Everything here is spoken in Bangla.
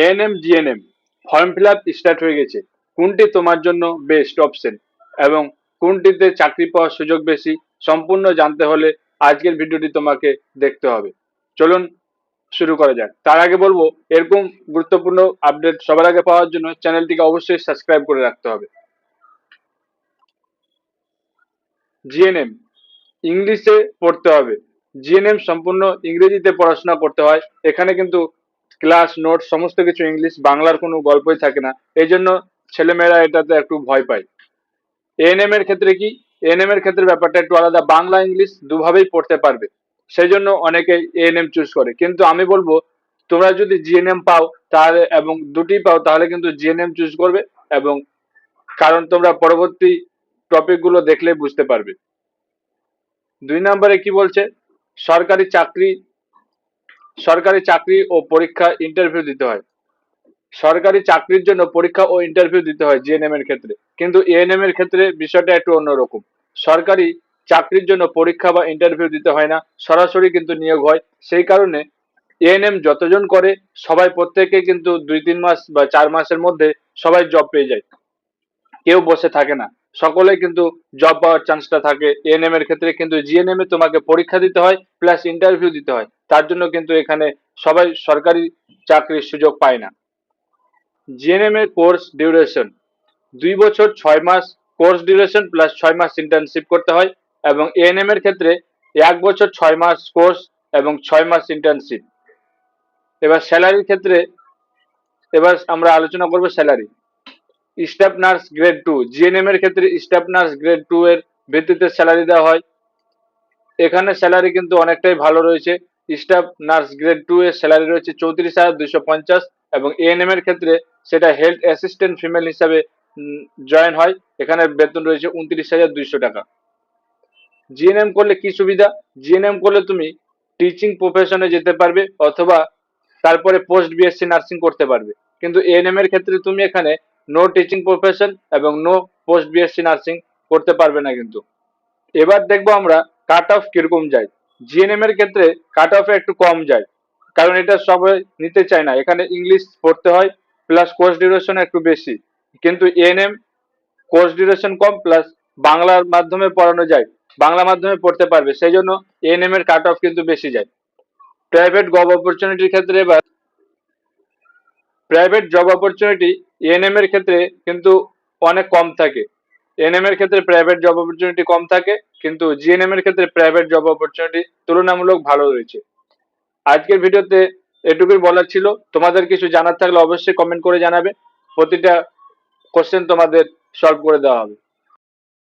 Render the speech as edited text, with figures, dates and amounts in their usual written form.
ANM GNM form fill up start হয়ে গেছে। কোনটি তোমার জন্য বেস্ট অপশন এবং কোনটিতে চাকরি পাওয়ার সুযোগ বেশি সম্পূর্ণ জানতে হলে আজকের ভিডিওটি তোমাকে দেখতে হবে। চলুন শুরু করা যাক। তার আগে বলবো, এরকম গুরুত্বপূর্ণ আপডেট সবার আগে পাওয়ার জন্য চ্যানেলটিকে অবশ্যই সাবস্ক্রাইব করে রাখতে হবে। জিএনএম ইংলিশে পড়তে হবে। জিএনএম সম্পূর্ণ ইংরেজিতে পড়াশোনা করতে হয়। এখানে কিন্তু ক্লাস নোট সমস্ত কিছু ইংলিশ, বাংলার কোনো গল্পই থাকে না। এই জন্য ছেলেমেয়েরা এটাতে একটু ভয় পায়। এএনএম এর ক্ষেত্রে কি, এএনএম এর ক্ষেত্রে ব্যাপারটা একটু আলাদা, বাংলা ইংলিশ দুভাবেই পড়তে পারবে। সেই জন্য অনেকে এএনএম চুজ করে, কিন্তু আমি বলবো তোমরা যদি জিএনএম পাও তাহলে এবং দুটি পাও তাহলে কিন্তু জিএনএম চুজ করবে, এবং কারণ তোমরা পরবর্তী টপিক গুলো দেখলে বুঝতে পারবে। 2 নম্বরে কি বলছে, সরকারি চাকরি, সরকারি চাকরি ও পরীক্ষা ইন্টারভিউ দিতে হয়। সরকারি চাকরির জন্য পরীক্ষা ও ইন্টারভিউ দিতে হয় জিএনএম এর ক্ষেত্রে, কিন্তু এএনএম এর ক্ষেত্রে বিষয়টা একটু অন্যরকম। সরকারি চাকরির জন্য পরীক্ষা বা ইন্টারভিউ দিতে হয় না, সরাসরি কিন্তু নিয়োগ হয়। সেই কারণে এএনএম যতজন করে সবাই প্রত্যেকে কিন্তু 2-3 মাস বা 4 মাসের মধ্যে সবাই জব পেয়ে যায়, কেউ বসে থাকে না, সকলে কিন্তু জব পাওয়ার চান্সটা থাকে এএনএম এর ক্ষেত্রে। কিন্তু জিএনএম এ তোমাকে পরীক্ষা দিতে হয় প্লাস ইন্টারভিউ দিতে হয়, তার জন্য কিন্তু এখানে সবাই সরকারি চাকরির সুযোগ পায় না। জিএনএম এর কোর্স ডিউরেশন 2 বছর 6 মাস কোর্স ডিউরেশন প্লাস 6 মাস ইন্টার্নশিপ করতে হয়, এবং এএনএম এর ক্ষেত্রে 1 বছর 6 মাস কোর্স এবং 6 মাস ইন্টার্নশিপ। এবার স্যালারির ক্ষেত্রে এবার আমরা আলোচনা করবো salary. Staff nurse grade 2 GNM এর ক্ষেত্রে স্টাফ নার্স গ্রেড 2 এর ভিত্তিতে স্যালারি দেওয়া হয়। এখানে স্যালারি কিন্তু অনেকটাই ভালো রয়েছে। স্টাফ নার্স গ্রেড 2 এর স্যালারি রয়েছে 34,250, এবং এএনএম এর ক্ষেত্রে সেটা হেলথ অ্যাসিস্ট্যান্ট ফিমেল হিসাবে জয়েন হয়। এখানে বেতন রয়েছে 29,200 টাকা। জিএনএম করলে কি সুবিধা, জিএনএম করলে তুমি টিচিং প্রফেশনে যেতে পারবে অথবা তারপরে পোস্ট বিএসসি নার্সিং করতে পারবে। কিন্তু এএনএম এর ক্ষেত্রে তুমি এখানে নো টিচিং প্রফেশন এবং নো পোস্ট বিএসসি নার্সিং করতে পারবে না কিন্তু। এবার দেখবো আমরা কাট অফ কিরকম যায়। জিএনএম এর ক্ষেত্রে কাট অফ একটু কম যায়, কারণ এটা সবাই নিতে চায় না, এখানে ইংলিশ পড়তে হয় প্লাস কোর্স ডিউরেশন একটু বেশি। কিন্তু এএনএম কোর্স ডিউরেশন কম প্লাস বাংলার মাধ্যমে পড়ানো যায়, বাংলা মাধ্যমে পড়তে পারবে, সেই জন্য এএনএম এর কাট অফ কিন্তু বেশি যায়। প্রাইভেট জব অপরচুনিটির ক্ষেত্রে এবার প্রাইভেট জব অপরচুনিটি এএনএম এর ক্ষেত্রে কিন্তু অনেক কম থাকে। এএনএম এর ক্ষেত্রে প্রাইভেট জব অপরচুনিটি কম থাকে, কিন্তু জিএনএম এর ক্ষেত্রে প্রাইভেট জব অপরচুনিটি তুলনামূলক ভালো রয়েছে। আজকের ভিডিওতে এটুকুই বলার ছিল। তোমাদের কিছু জানার থাকলে অবশ্যই কমেন্ট করে জানাবে, প্রতিটা কোশ্চেন তোমাদের সলভ করে দেওয়া হবে।